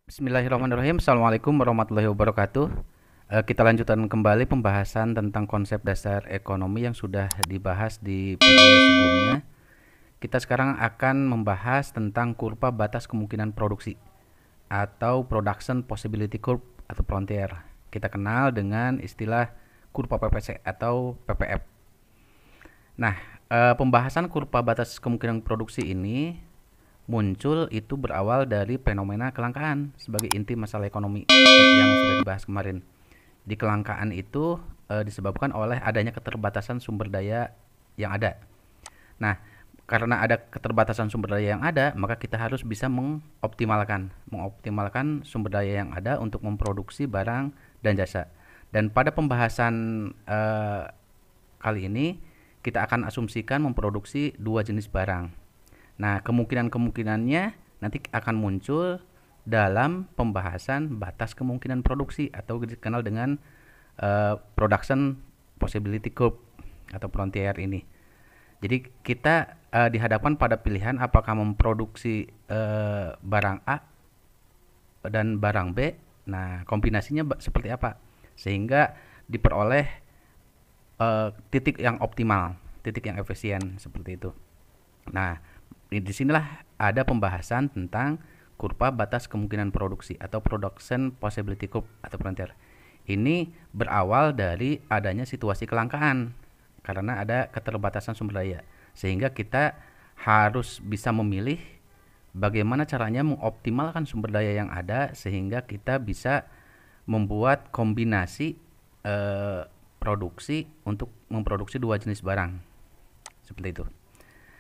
Bismillahirrahmanirrahim. Assalamualaikum warahmatullahi wabarakatuh. Kita lanjutkan kembali pembahasan tentang konsep dasar ekonomi yang sudah dibahas di video sebelumnya. Kita sekarang akan membahas tentang kurva batas kemungkinan produksi atau Production Possibility Curve atau frontier. Kita kenal dengan istilah kurva PPC atau PPF. Nah, pembahasan kurva batas kemungkinan produksi ini muncul itu berawal dari fenomena kelangkaan sebagai inti masalah ekonomi yang sudah dibahas kemarin. Di kelangkaan itu disebabkan oleh adanya keterbatasan sumber daya yang ada. Nah, karena ada keterbatasan sumber daya yang ada, maka kita harus bisa mengoptimalkan sumber daya yang ada untuk memproduksi barang dan jasa. Dan pada pembahasan kali ini kita akan asumsikan memproduksi dua jenis barang. Nah, kemungkinan-kemungkinannya nanti akan muncul dalam pembahasan batas kemungkinan produksi atau dikenal dengan production possibility curve atau frontier ini. Jadi kita dihadapkan pada pilihan apakah memproduksi barang A dan barang B. Nah, kombinasinya seperti apa? Sehingga diperoleh titik yang optimal, titik yang efisien seperti itu. Nah, di sinilah ada pembahasan tentang kurva batas kemungkinan produksi atau production possibility curve atau frontier. Ini berawal dari adanya situasi kelangkaan karena ada keterbatasan sumber daya, sehingga kita harus bisa memilih bagaimana caranya mengoptimalkan sumber daya yang ada sehingga kita bisa membuat kombinasi produksi untuk memproduksi dua jenis barang seperti itu.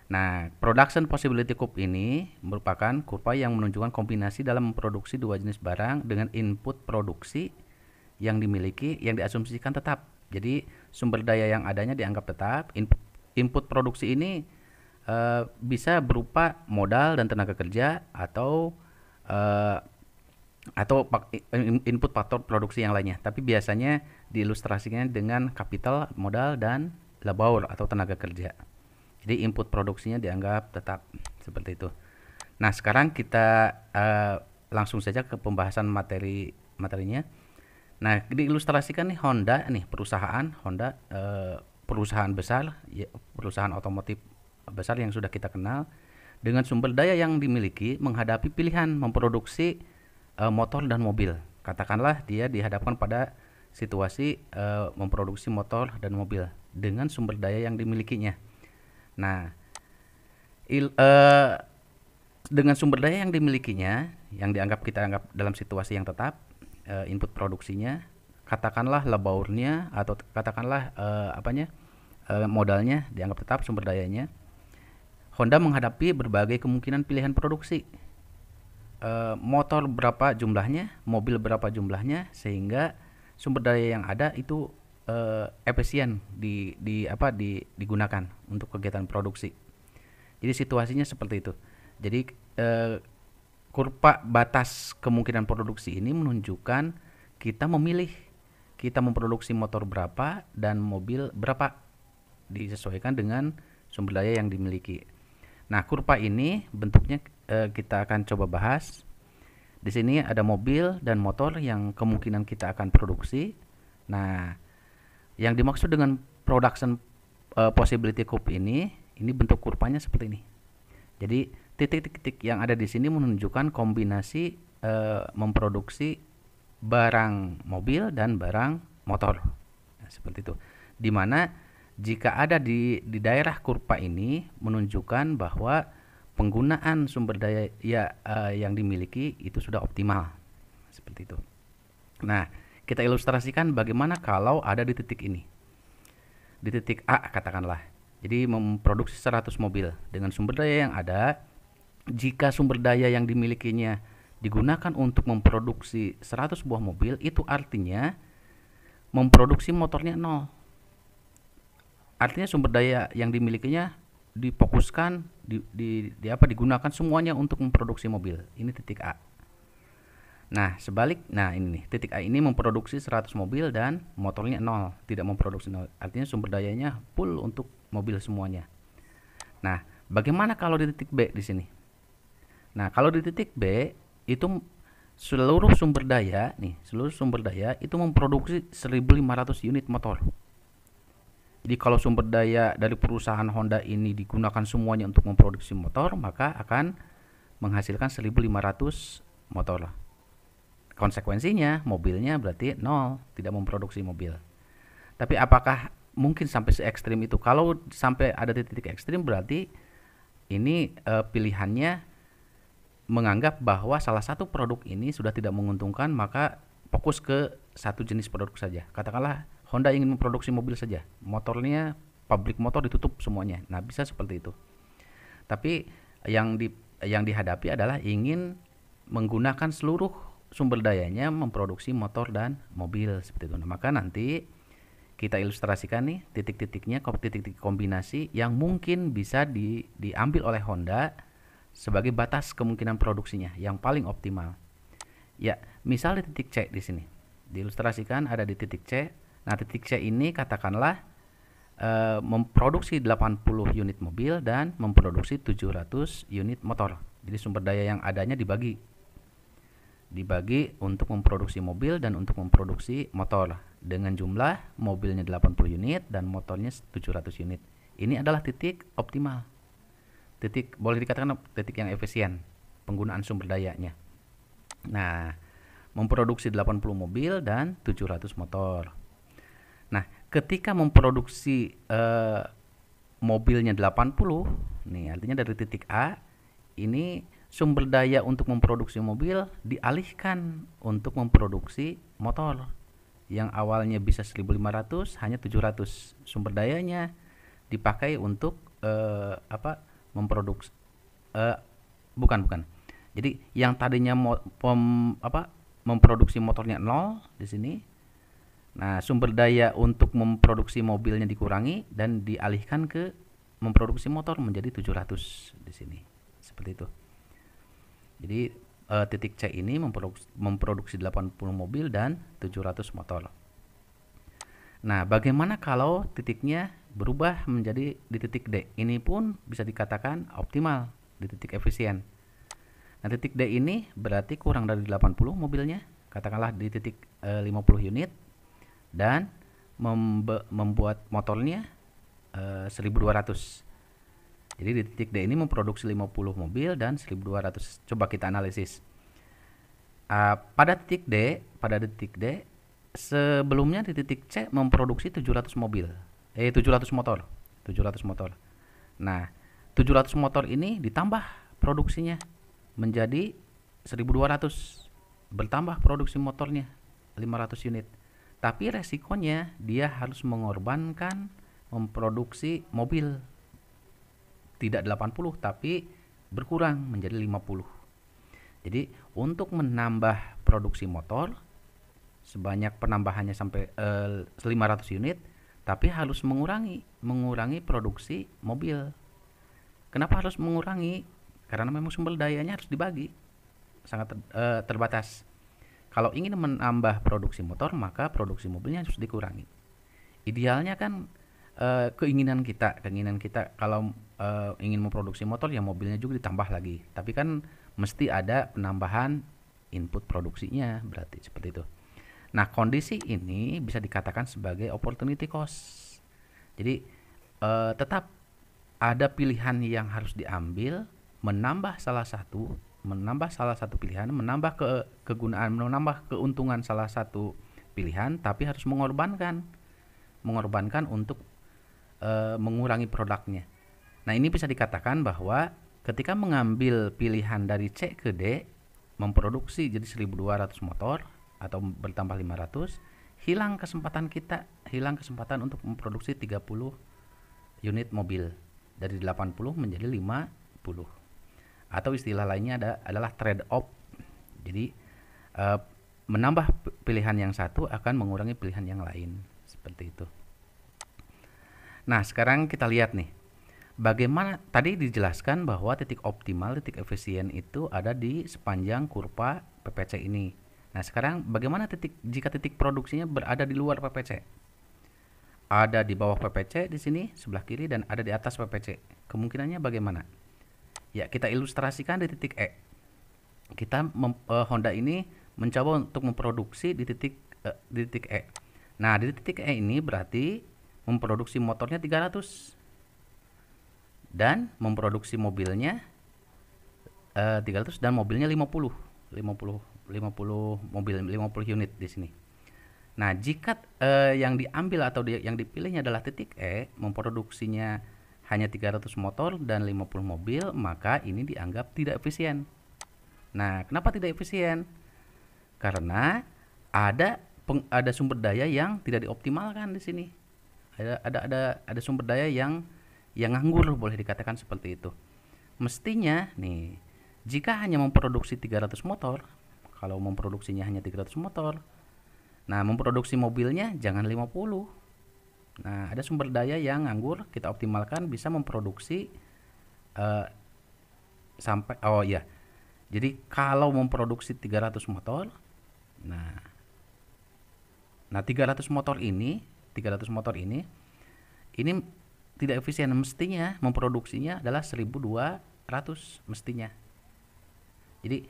Nah, production possibility curve ini merupakan kurva yang menunjukkan kombinasi dalam memproduksi dua jenis barang dengan input produksi yang dimiliki yang diasumsikan tetap. Jadi, sumber daya yang adanya dianggap tetap. Input produksi ini bisa berupa modal dan tenaga kerja atau input faktor produksi yang lainnya. Tapi biasanya diilustrasikan dengan kapital, modal, dan labor atau tenaga kerja. Jadi input produksinya dianggap tetap seperti itu. Nah, sekarang kita langsung saja ke pembahasan materinya. Nah, diilustrasikan nih Honda nih, perusahaan Honda, perusahaan besar, perusahaan otomotif besar yang sudah kita kenal dengan sumber daya yang dimiliki menghadapi pilihan memproduksi motor dan mobil. Katakanlah dia dihadapkan pada situasi memproduksi motor dan mobil dengan sumber daya yang dimilikinya. Nah, dengan sumber daya yang dimilikinya, yang kita anggap dalam situasi yang tetap, input produksinya, katakanlah labornya atau katakanlah modalnya dianggap tetap sumber dayanya. Honda menghadapi berbagai kemungkinan pilihan produksi. Motor berapa jumlahnya, mobil berapa jumlahnya, sehingga sumber daya yang ada itu efisien digunakan untuk kegiatan produksi. Jadi situasinya seperti itu. Jadi kurva batas kemungkinan produksi ini menunjukkan kita memilih kita memproduksi motor berapa dan mobil berapa disesuaikan dengan sumber daya yang dimiliki. Nah, kurva ini bentuknya kita akan coba bahas. Di sini ada mobil dan motor yang kemungkinan kita akan produksi. Nah, yang dimaksud dengan production possibility curve ini bentuk kurvanya seperti ini. Jadi titik-titik yang ada di sini menunjukkan kombinasi memproduksi barang mobil dan barang motor. Nah, seperti itu. Dimana jika ada di daerah kurva ini menunjukkan bahwa penggunaan sumber daya yang dimiliki itu sudah optimal. Seperti itu. Nah, kita ilustrasikan bagaimana kalau ada di titik ini. Di titik A katakanlah. Jadi memproduksi 100 mobil dengan sumber daya yang ada. Jika sumber daya yang dimilikinya digunakan untuk memproduksi 100 buah mobil, itu artinya memproduksi motornya 0. Artinya sumber daya yang dimilikinya difokuskan digunakan semuanya untuk memproduksi mobil. Ini titik A. Nah, ini nih, titik A ini memproduksi 100 mobil dan motornya 0, tidak memproduksi 0. Artinya sumber dayanya full untuk mobil semuanya. Nah, bagaimana kalau di titik B di sini? Nah, kalau di titik B itu seluruh sumber daya nih, seluruh sumber daya itu memproduksi 1.500 unit motor. Jadi kalau sumber daya dari perusahaan Honda ini digunakan semuanya untuk memproduksi motor, maka akan menghasilkan 1.500 motor. Konsekuensinya mobilnya berarti nol, tidak memproduksi mobil. Tapi apakah mungkin sampai se ekstrim itu? Kalau sampai ada titik ekstrim berarti ini pilihannya menganggap bahwa salah satu produk ini sudah tidak menguntungkan, maka fokus ke satu jenis produk saja. Katakanlah Honda ingin memproduksi mobil saja, motornya pabrik motor ditutup semuanya. Nah, bisa seperti itu. Tapi yang dihadapi adalah ingin menggunakan seluruh sumber dayanya memproduksi motor dan mobil seperti itu. Nah, maka nanti kita ilustrasikan nih titik-titiknya, titik-titik kombinasi yang mungkin bisa diambil oleh Honda sebagai batas kemungkinan produksinya yang paling optimal. Ya, misal di titik C di sini. Diilustrasikan ada di titik C. Nah, titik C ini katakanlah memproduksi 80 unit mobil dan memproduksi 700 unit motor. Jadi sumber daya yang adanya dibagi untuk memproduksi mobil dan untuk memproduksi motor dengan jumlah mobilnya 80 unit dan motornya 700 unit. Ini adalah titik optimal. Titik boleh dikatakan titik yang efisien penggunaan sumber dayanya. Nah, memproduksi 80 mobil dan 700 motor. Nah, ketika memproduksi mobilnya 80, nih artinya dari titik A ini sumber daya untuk memproduksi mobil dialihkan untuk memproduksi motor. Yang awalnya bisa 1.500 hanya 700. Sumber dayanya dipakai untuk memproduksi bukan. Jadi yang tadinya memproduksi motornya 0 di sini. Nah, sumber daya untuk memproduksi mobilnya dikurangi dan dialihkan ke memproduksi motor menjadi 700 di sini. Seperti itu. Jadi titik C ini memproduksi 80 mobil dan 700 motor. Nah, bagaimana kalau titiknya berubah menjadi di titik D? Ini pun bisa dikatakan optimal, di titik efisien. Nah, titik D ini berarti kurang dari 80 mobilnya, katakanlah di titik 50 unit dan membuat motornya 1.200. Jadi di titik D ini memproduksi 50 mobil dan 1.200. Coba kita analisis. Pada titik D sebelumnya di titik C memproduksi 700 mobil. 700 motor. 700 motor. Nah, 700 motor ini ditambah produksinya menjadi 1.200. Bertambah produksi motornya 500 unit. Tapi resikonya dia harus mengorbankan memproduksi mobil tidak 80 tapi berkurang menjadi 50. Jadi untuk menambah produksi motor sebanyak penambahannya sampai 500 unit tapi harus mengurangi produksi mobil. Kenapa harus mengurangi? Karena memang sumber dayanya harus dibagi. Sangat terbatas. Kalau ingin menambah produksi motor, maka produksi mobilnya harus dikurangi. Idealnya kan keinginan kita kalau ingin memproduksi motor ya mobilnya juga ditambah lagi. Tapi kan mesti ada penambahan input produksinya, berarti seperti itu. Nah, kondisi ini bisa dikatakan sebagai opportunity cost. Jadi tetap ada pilihan yang harus diambil, menambah salah satu pilihan, menambah kegunaan, menambah keuntungan salah satu pilihan, tapi harus mengorbankan untuk mengurangi produknya. Nah, ini bisa dikatakan bahwa ketika mengambil pilihan dari C ke D, memproduksi jadi 1.200 motor atau bertambah 500, hilang kesempatan untuk memproduksi 30 unit mobil dari 80 menjadi 50. Atau istilah lainnya adalah trade off. Jadi menambah pilihan yang satu akan mengurangi pilihan yang lain, seperti itu. Nah, sekarang kita lihat nih. Bagaimana tadi dijelaskan bahwa titik optimal, titik efisien itu ada di sepanjang kurva PPC ini. Nah, sekarang bagaimana jika titik produksinya berada di luar PPC? Ada di bawah PPC di sini sebelah kiri dan ada di atas PPC. Kemungkinannya bagaimana? Ya, kita ilustrasikan di titik E. Honda ini mencoba untuk memproduksi di titik E. Nah, di titik E ini berarti memproduksi motornya 300 dan memproduksi mobilnya 300 dan mobilnya 50 mobil, 50 unit di sini. Nah, jika yang diambil atau yang dipilihnya adalah titik E, memproduksinya hanya 300 motor dan 50 mobil, maka ini dianggap tidak efisien. Nah, kenapa tidak efisien? Karena ada sumber daya yang tidak dioptimalkan di sini. Ada sumber daya yang nganggur, boleh dikatakan seperti itu. Mestinya nih, jika hanya memproduksi 300 motor, kalau memproduksinya hanya 300 motor, nah memproduksi mobilnya jangan 50. Nah, ada sumber daya yang nganggur, kita optimalkan bisa memproduksi sampai jadi kalau memproduksi 300 motor, nah 300 motor ini ini tidak efisien. Mestinya memproduksinya adalah 1200 mestinya. Jadi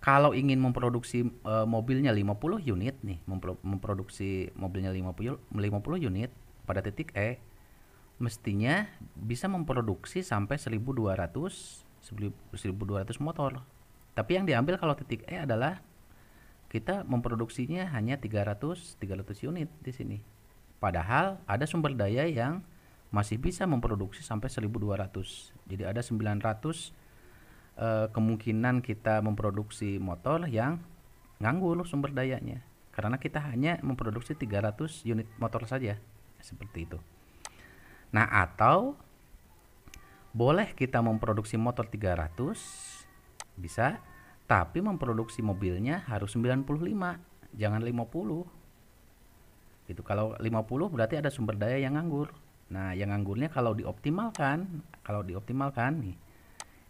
kalau ingin memproduksi mobilnya 50 unit nih, memproduksi mobilnya 50 unit pada titik E, mestinya bisa memproduksi sampai 1200 motor. Tapi yang diambil kalau titik E adalah kita memproduksinya hanya 300 unit di sini. Padahal ada sumber daya yang masih bisa memproduksi sampai 1200. Jadi ada 900 kemungkinan kita memproduksi motor yang nganggur sumber dayanya. Karena kita hanya memproduksi 300 unit motor saja. Seperti itu. Nah, atau boleh kita memproduksi motor 300 bisa, tapi memproduksi mobilnya harus 95, jangan 50. Gitu. Kalau 50 berarti ada sumber daya yang nganggur. Nah, yang nganggurnya kalau dioptimalkan nih,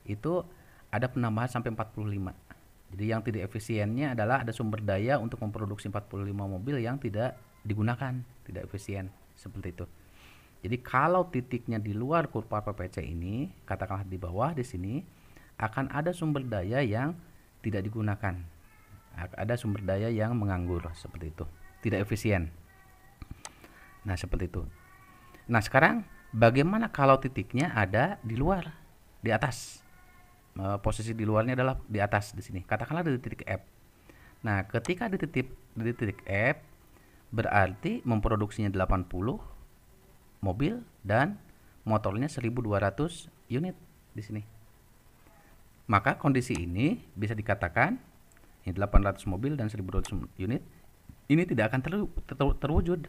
itu ada penambahan sampai 45. Jadi yang tidak efisiennya adalah ada sumber daya untuk memproduksi 45 mobil yang tidak digunakan, tidak efisien, seperti itu. Jadi kalau titiknya di luar kurva PPC ini, katakanlah di bawah di sini, akan ada sumber daya yang tidak digunakan. Ada sumber daya yang menganggur, seperti itu. Tidak efisien. Nah, seperti itu. Nah, sekarang bagaimana kalau titiknya ada di luar, di atas? Posisi di luarnya adalah di atas di sini. Katakanlah di titik F. Nah, ketika di titik F berarti memproduksinya 80 mobil dan motornya 1200 unit di sini. Maka kondisi ini bisa dikatakan ini 800 mobil dan 1200 unit ini tidak akan terwujud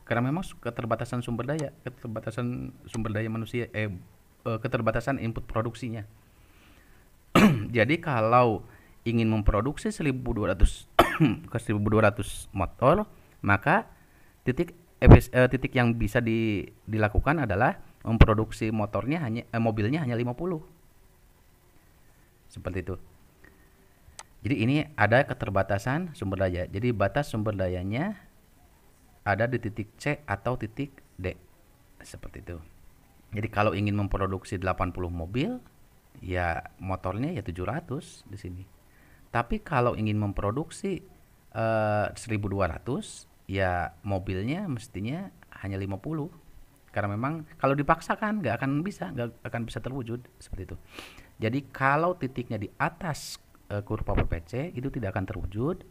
karena memang keterbatasan sumber daya manusia, keterbatasan input produksinya. Jadi kalau ingin memproduksi 1200 ke 1200 motor, maka titik yang bisa dilakukan adalah memproduksi mobilnya hanya 50. Seperti itu. Jadi ini ada keterbatasan sumber daya. Jadi batas sumber dayanya ada di titik C atau titik D. Seperti itu. Jadi kalau ingin memproduksi 80 mobil, ya motornya ya 700 di sini. Tapi kalau ingin memproduksi 1200, ya mobilnya mestinya hanya 50. Karena memang kalau dipaksakan nggak akan bisa terwujud, seperti itu. Jadi kalau titiknya di atas kurva PPC itu tidak akan terwujud.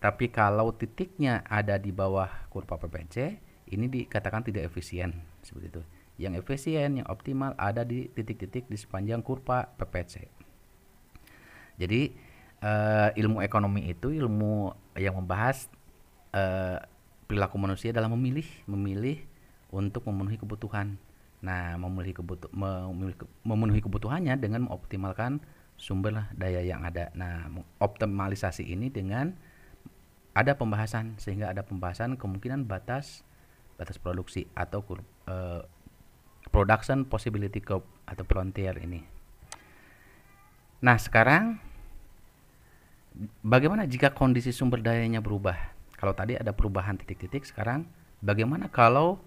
Tapi kalau titiknya ada di bawah kurva PPC, ini dikatakan tidak efisien, seperti itu. Yang efisien, yang optimal ada di titik-titik di sepanjang kurva PPC. Jadi ilmu ekonomi itu ilmu yang membahas perilaku manusia dalam memilih untuk memenuhi kebutuhan. Nah, memenuhi kebutuhannya dengan mengoptimalkan sumber daya yang ada. Nah, optimalisasi ini dengan ada pembahasan, sehingga ada pembahasan kemungkinan batas produksi atau production possibility curve atau frontier ini. Nah, sekarang bagaimana jika kondisi sumber dayanya berubah? Kalau tadi ada perubahan titik-titik, sekarang bagaimana kalau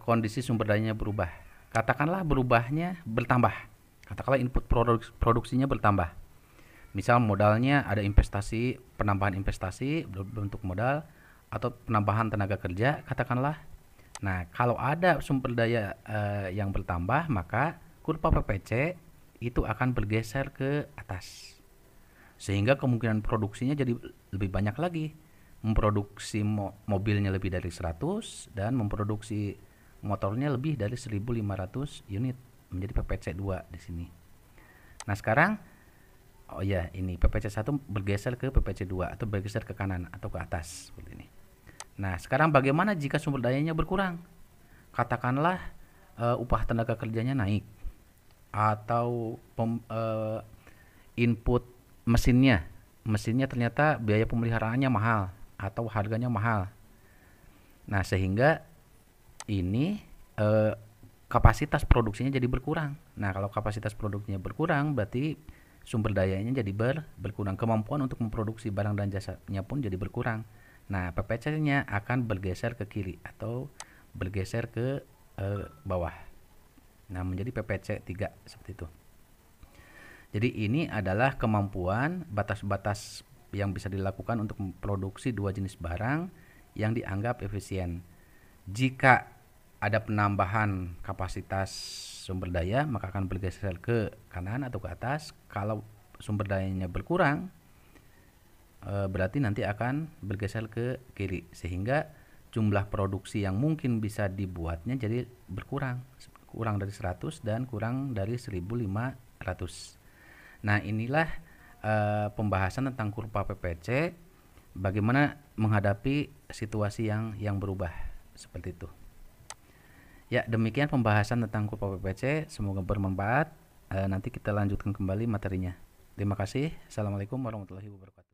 kondisi sumber dayanya berubah? Katakanlah berubahnya bertambah. Katakanlah input produksinya bertambah. Misal modalnya ada investasi, penambahan investasi bentuk modal atau penambahan tenaga kerja katakanlah. Nah, kalau ada sumber daya yang bertambah, maka kurva PPC itu akan bergeser ke atas. Sehingga kemungkinan produksinya jadi lebih banyak lagi. Memproduksi mobilnya lebih dari 100 dan memproduksi motornya lebih dari 1.500 unit, menjadi PPC 2 di sini. Nah, sekarang oh ya, ini PPC 1 bergeser ke PPC 2 atau bergeser ke kanan atau ke atas seperti ini. Nah, sekarang bagaimana jika sumber dayanya berkurang? Katakanlah upah tenaga kerjanya naik atau input mesinnya ternyata biaya pemeliharaannya mahal atau harganya mahal. Nah, sehingga ini kapasitas produksinya jadi berkurang. Nah, kalau kapasitas produksinya berkurang berarti sumber dayanya jadi berkurang. Kemampuan untuk memproduksi barang dan jasanya pun jadi berkurang. Nah, PPC-nya akan bergeser ke kiri atau bergeser ke bawah. Nah, menjadi PPC 3 seperti itu. Jadi ini adalah kemampuan batas-batas yang bisa dilakukan untuk memproduksi dua jenis barang yang dianggap efisien. Jika ada penambahan kapasitas sumber daya, maka akan bergeser ke kanan atau ke atas. Kalau sumber dayanya berkurang, berarti nanti akan bergeser ke kiri, sehingga jumlah produksi yang mungkin bisa dibuatnya jadi berkurang, kurang dari 100 dan kurang dari 1.500. Nah, inilah pembahasan tentang kurva PPC, bagaimana menghadapi situasi yang berubah seperti itu. Ya, demikian pembahasan tentang kurva PPC, semoga bermanfaat. Nanti kita lanjutkan kembali materinya. Terima kasih. Assalamualaikum warahmatullahi wabarakatuh.